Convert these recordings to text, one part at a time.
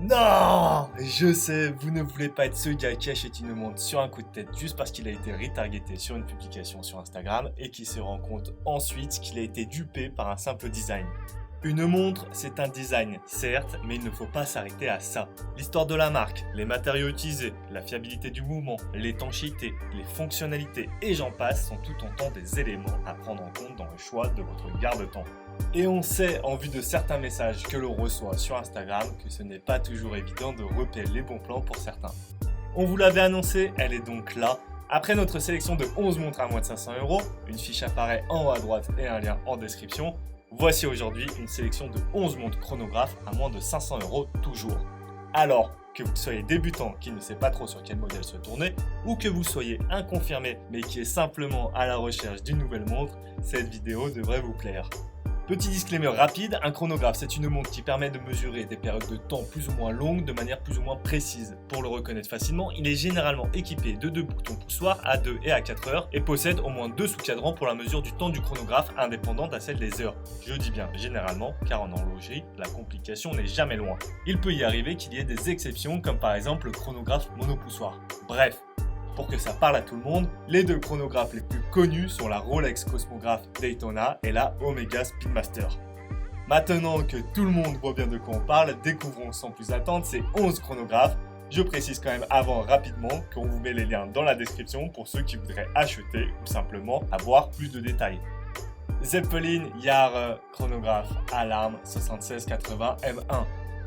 Non! Je sais, vous ne voulez pas être ce gars qui achète une montre sur un coup de tête juste parce qu'il a été retargeté sur une publication sur Instagram et qui se rend compte ensuite qu'il a été dupé par un simple design. Une montre, c'est un design, certes, mais il ne faut pas s'arrêter à ça. L'histoire de la marque, les matériaux utilisés, la fiabilité du mouvement, l'étanchéité, les fonctionnalités et j'en passe sont tout autant des éléments à prendre en compte dans le choix de votre garde-temps. Et on sait, en vue de certains messages que l'on reçoit sur Instagram, que ce n'est pas toujours évident de repérer les bons plans pour certains. On vous l'avait annoncé, elle est donc là. Après notre sélection de 11 montres à moins de 500 €, une fiche apparaît en haut à droite et un lien en description. Voici aujourd'hui une sélection de 11 montres chronographes à moins de 500 € toujours. Alors, que vous soyez débutant qui ne sait pas trop sur quel modèle se tourner, ou que vous soyez un confirmé mais qui est simplement à la recherche d'une nouvelle montre, cette vidéo devrait vous plaire. Petit disclaimer rapide, un chronographe c'est une montre qui permet de mesurer des périodes de temps plus ou moins longues de manière plus ou moins précise. Pour le reconnaître facilement, il est généralement équipé de 2 boutons poussoirs à 2 et à 4 heures et possède au moins 2 sous-cadrans pour la mesure du temps du chronographe indépendante à celle des heures. Je dis bien généralement car en horlogerie, la complication n'est jamais loin. Il peut y arriver qu'il y ait des exceptions comme par exemple le chronographe monopoussoir. Bref. Pour que ça parle à tout le monde, les deux chronographes les plus connus sont la Rolex Cosmograph Daytona et la Omega Speedmaster. Maintenant que tout le monde voit bien de quoi on parle, découvrons sans plus attendre ces 11 chronographes. Je précise quand même avant rapidement qu'on vous met les liens dans la description pour ceux qui voudraient acheter ou simplement avoir plus de détails. Zeppelin Yar chronographe Alarm 7680 M1.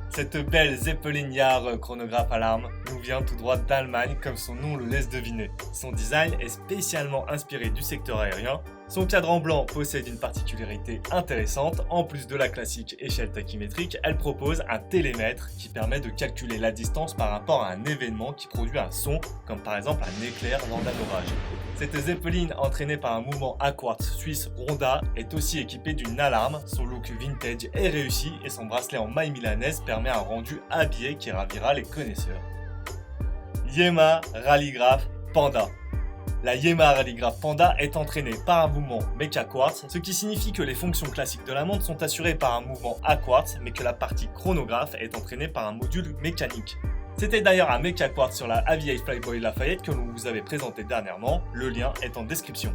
Cette belle Zeppelin Yar chronographe Alarm nous vient tout droit d'Allemagne comme son nom le laisse deviner. Son design est spécialement inspiré du secteur aérien. Son cadran blanc possède une particularité intéressante. En plus de la classique échelle tachymétrique, elle propose un télémètre qui permet de calculer la distance par rapport à un événement qui produit un son, comme par exemple un éclair lors d'un orage. Cette Zeppelin, entraînée par un mouvement à quartz suisse Ronda, est aussi équipée d'une alarme. Son look vintage est réussi et son bracelet en maille milanaise permet un rendu habillé qui ravira les connaisseurs. Yema Rallygraph Panda. La Yema Rallygraph Panda est entraînée par un mouvement Mecha Quartz, ce qui signifie que les fonctions classiques de la montre sont assurées par un mouvement à quartz, mais que la partie chronographe est entraînée par un module mécanique. C'était d'ailleurs un Mecha Quartz sur la Aviate Flyboy Lafayette que l'on vous avait présenté dernièrement, le lien est en description.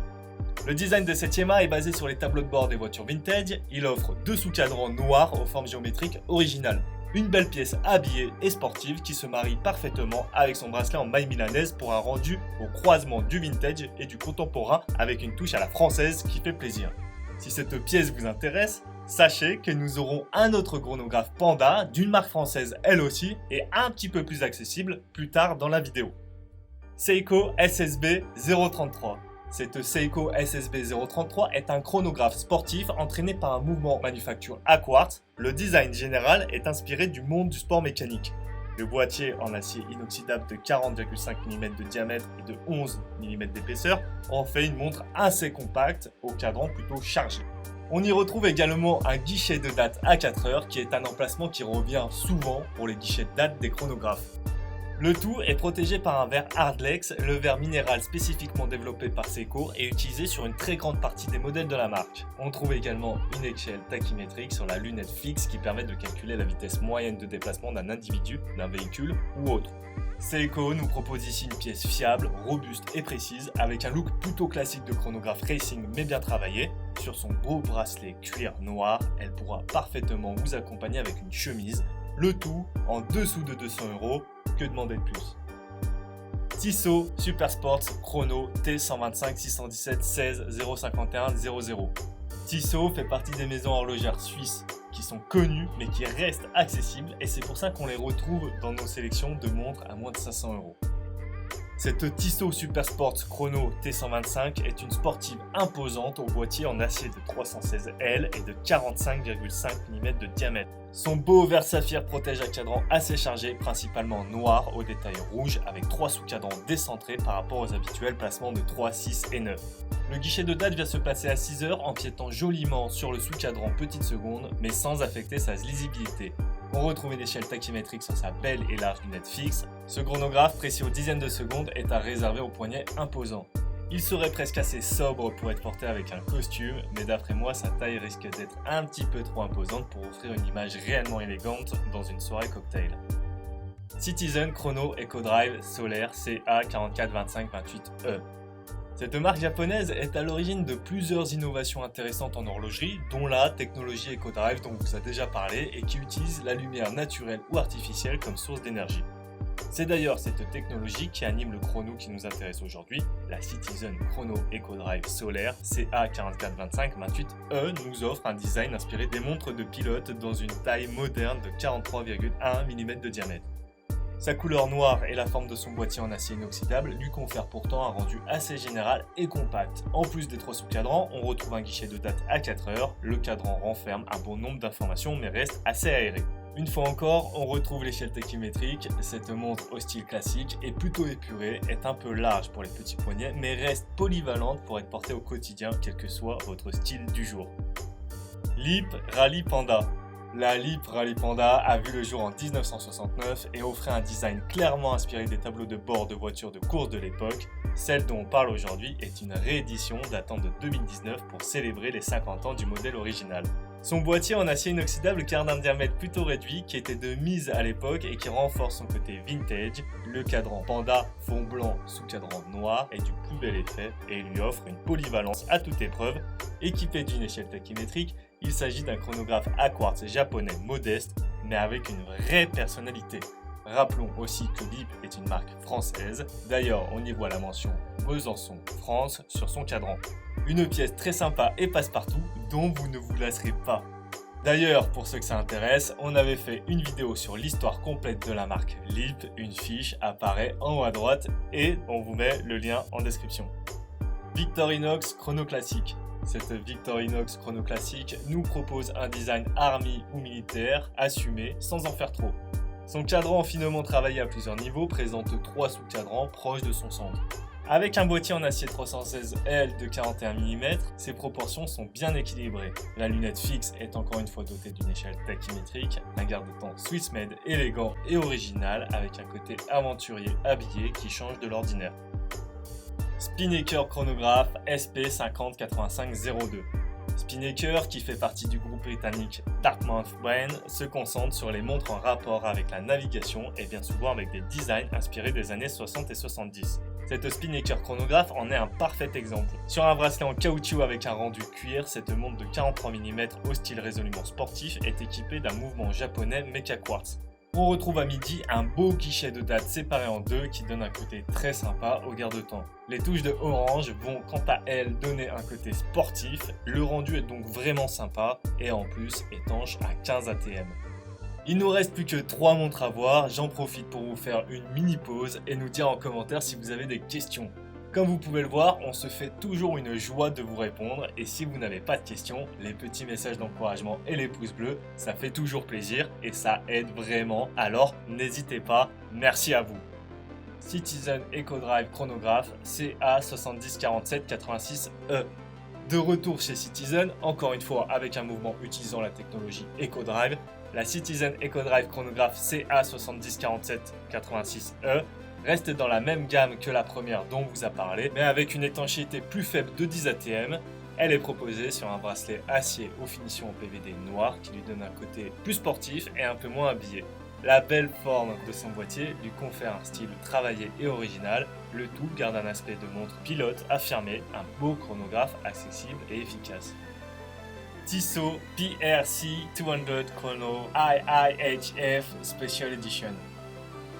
Le design de cette Yema est basé sur les tableaux de bord des voitures vintage, il offre 2 sous-cadrans noirs aux formes géométriques originales. Une belle pièce habillée et sportive qui se marie parfaitement avec son bracelet en maille milanaise pour un rendu au croisement du vintage et du contemporain avec une touche à la française qui fait plaisir. Si cette pièce vous intéresse, sachez que nous aurons un autre chronographe Panda d'une marque française elle aussi et un petit peu plus accessible plus tard dans la vidéo. Seiko SSB 033. Cette Seiko SSB 033 est un chronographe sportif entraîné par un mouvement manufacture à quartz. Le design général est inspiré du monde du sport mécanique. Le boîtier en acier inoxydable de 40,5 mm de diamètre et de 11 mm d'épaisseur en fait une montre assez compacte au cadran plutôt chargé. On y retrouve également un guichet de date à 4 heures qui est un emplacement qui revient souvent pour les guichets de date des chronographes. Le tout est protégé par un verre Hardlex, le verre minéral spécifiquement développé par Seiko et utilisé sur une très grande partie des modèles de la marque. On trouve également une échelle tachymétrique sur la lunette fixe qui permet de calculer la vitesse moyenne de déplacement d'un individu, d'un véhicule ou autre. Seiko nous propose ici une pièce fiable, robuste et précise avec un look plutôt classique de chronographe racing mais bien travaillé. Sur son beau bracelet cuir noir, elle pourra parfaitement vous accompagner avec une chemise. Le tout en dessous de 200 €, que demander de plus? Tissot Super Sports Chrono T125 617 16 051 00. Tissot fait partie des maisons horlogères suisses qui sont connues mais qui restent accessibles et c'est pour ça qu'on les retrouve dans nos sélections de montres à moins de 500 €. Cette Tissot Super Sports Chrono T125 est une sportive imposante au boîtier en acier de 316L et de 45,5 mm de diamètre. Son beau verre saphir protège un cadran assez chargé, principalement noir aux détails rouges avec 3 sous-cadrans décentrés par rapport aux habituels placements de 3, 6 et 9. Le guichet de date vient se placer à 6 heures, empiétant joliment sur le sous-cadran petite seconde mais sans affecter sa lisibilité. On retrouve une échelle tachymétrique sur sa belle et large lunette fixe. Ce chronographe, précis aux dizaines de secondes, est à réserver au poignet imposant. Il serait presque assez sobre pour être porté avec un costume, mais d'après moi, sa taille risque d'être un petit peu trop imposante pour offrir une image réellement élégante dans une soirée cocktail. Citizen Chrono Eco Drive Solaire CA442528E. Cette marque japonaise est à l'origine de plusieurs innovations intéressantes en horlogerie, dont la technologie Eco Drive dont on vous a déjà parlé et qui utilise la lumière naturelle ou artificielle comme source d'énergie. C'est d'ailleurs cette technologie qui anime le chrono qui nous intéresse aujourd'hui. La Citizen Chrono Eco Drive Solaire CA442528E nous offre un design inspiré des montres de pilote dans une taille moderne de 43,1 mm de diamètre. Sa couleur noire et la forme de son boîtier en acier inoxydable lui confèrent pourtant un rendu assez général et compact. En plus des 3 sous-cadrans, on retrouve un guichet de date à 4 heures. Le cadran renferme un bon nombre d'informations mais reste assez aéré. Une fois encore, on retrouve l'échelle tachymétrique. Cette montre au style classique est plutôt épurée, est un peu large pour les petits poignets mais reste polyvalente pour être portée au quotidien quel que soit votre style du jour. Lip Rally Panda. La Lip Rally Panda a vu le jour en 1969 et offrait un design clairement inspiré des tableaux de bord de voitures de course de l'époque. Celle dont on parle aujourd'hui est une réédition datant de 2019 pour célébrer les 50 ans du modèle original. Son boîtier en acier inoxydable garde un diamètre plutôt réduit qui était de mise à l'époque et qui renforce son côté vintage. Le cadran Panda fond blanc sous cadran noir est du plus bel effet et lui offre une polyvalence à toute épreuve. Équipé d'une échelle tachymétrique, il s'agit d'un chronographe à quartz japonais modeste mais avec une vraie personnalité. Rappelons aussi que Lip est une marque française, d'ailleurs on y voit la mention Besançon France sur son cadran. Une pièce très sympa et passe-partout dont vous ne vous lasserez pas. D'ailleurs, pour ceux que ça intéresse, on avait fait une vidéo sur l'histoire complète de la marque Lip, une fiche apparaît en haut à droite et on vous met le lien en description. Victorinox Chrono Classique. Cette Victorinox Chrono Classique nous propose un design army ou militaire assumé sans en faire trop. Son cadran finement travaillé à plusieurs niveaux présente 3 sous-cadrans proches de son centre. Avec un boîtier en acier 316L de 41 mm, ses proportions sont bien équilibrées. La lunette fixe est encore une fois dotée d'une échelle tachymétrique, un garde-temps Swissmade élégant et original avec un côté aventurier habillé qui change de l'ordinaire. Spinnaker chronographe SP508502. Spinnaker, qui fait partie du groupe britannique Dartmouth Brand, se concentre sur les montres en rapport avec la navigation et bien souvent avec des designs inspirés des années 60 et 70. Cette Spinnaker chronographe en est un parfait exemple. Sur un bracelet en caoutchouc avec un rendu cuir, cette montre de 43 mm au style résolument sportif est équipée d'un mouvement japonais Mecha Quartz. On retrouve à midi un beau guichet de date séparé en deux qui donne un côté très sympa au garde-temps. Les touches de orange vont quant à elles donner un côté sportif, le rendu est donc vraiment sympa et en plus étanche à 15 ATM. Il nous reste plus que 3 montres à voir, j'en profite pour vous faire une mini pause et nous dire en commentaire si vous avez des questions. Comme vous pouvez le voir, on se fait toujours une joie de vous répondre et si vous n'avez pas de questions, les petits messages d'encouragement et les pouces bleus, ça fait toujours plaisir et ça aide vraiment, alors n'hésitez pas, merci à vous. Citizen Eco Drive Chronographe CA704786E. De retour chez Citizen, encore une fois avec un mouvement utilisant la technologie Eco Drive, la Citizen Eco Drive Chronographe CA704786E reste dans la même gamme que la première dont on vous a parlé, mais avec une étanchéité plus faible de 10 ATM. Elle est proposée sur un bracelet acier aux finitions en PVD noir qui lui donne un côté plus sportif et un peu moins habillé. La belle forme de son boîtier lui confère un style travaillé et original, le tout garde un aspect de montre pilote affirmé, un beau chronographe accessible et efficace. Tissot PRC 200 Chrono IIHF Special Edition.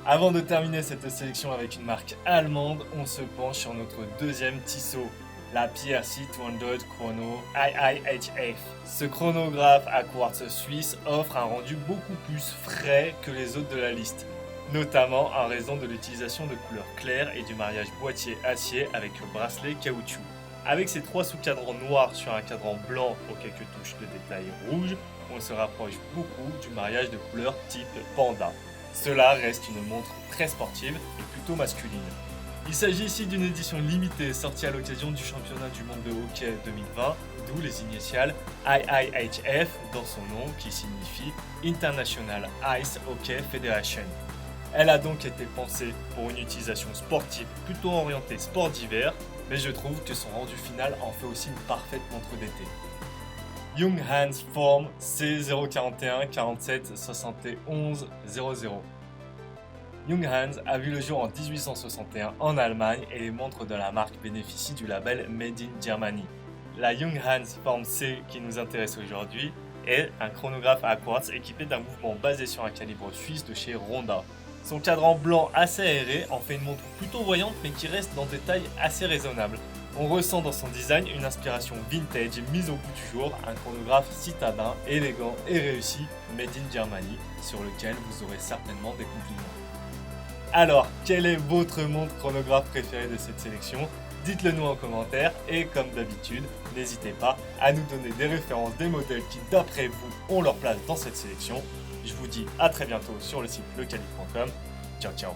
Avant de terminer cette sélection avec une marque allemande, on se penche sur notre deuxième Tissot, la PRC 200 Chrono IIHF. Ce chronographe à quartz suisse offre un rendu beaucoup plus frais que les autres de la liste, notamment en raison de l'utilisation de couleurs claires et du mariage boîtier-acier avec le bracelet caoutchouc. Avec ses 3 sous-cadrans noirs sur un cadran blanc aux quelques touches de détail rouge, on se rapproche beaucoup du mariage de couleurs type panda. Cela reste une montre très sportive et plutôt masculine. Il s'agit ici d'une édition limitée sortie à l'occasion du championnat du monde de hockey 2020, d'où les initiales IIHF dans son nom qui signifie International Ice Hockey Federation. Elle a donc été pensée pour une utilisation sportive plutôt orientée sport d'hiver, mais je trouve que son rendu final en fait aussi une parfaite montre d'été. Junghans Form C041 47 71 00. Junghans a vu le jour en 1861 en Allemagne et les montres de la marque bénéficient du label Made in Germany. La Junghans Form C qui nous intéresse aujourd'hui est un chronographe à quartz équipé d'un mouvement basé sur un calibre suisse de chez Ronda. Son cadran blanc assez aéré en fait une montre plutôt voyante mais qui reste dans des tailles assez raisonnables. On ressent dans son design une inspiration vintage mise au goût du jour, un chronographe citadin, élégant et réussi, made in Germany, sur lequel vous aurez certainement des compliments. Alors, quelle est votre montre chronographe préférée de cette sélection? Dites-le nous en commentaire et comme d'habitude, n'hésitez pas à nous donner des références des modèles qui d'après vous ont leur place dans cette sélection. Je vous dis à très bientôt sur le site lecalif.com. Ciao ciao.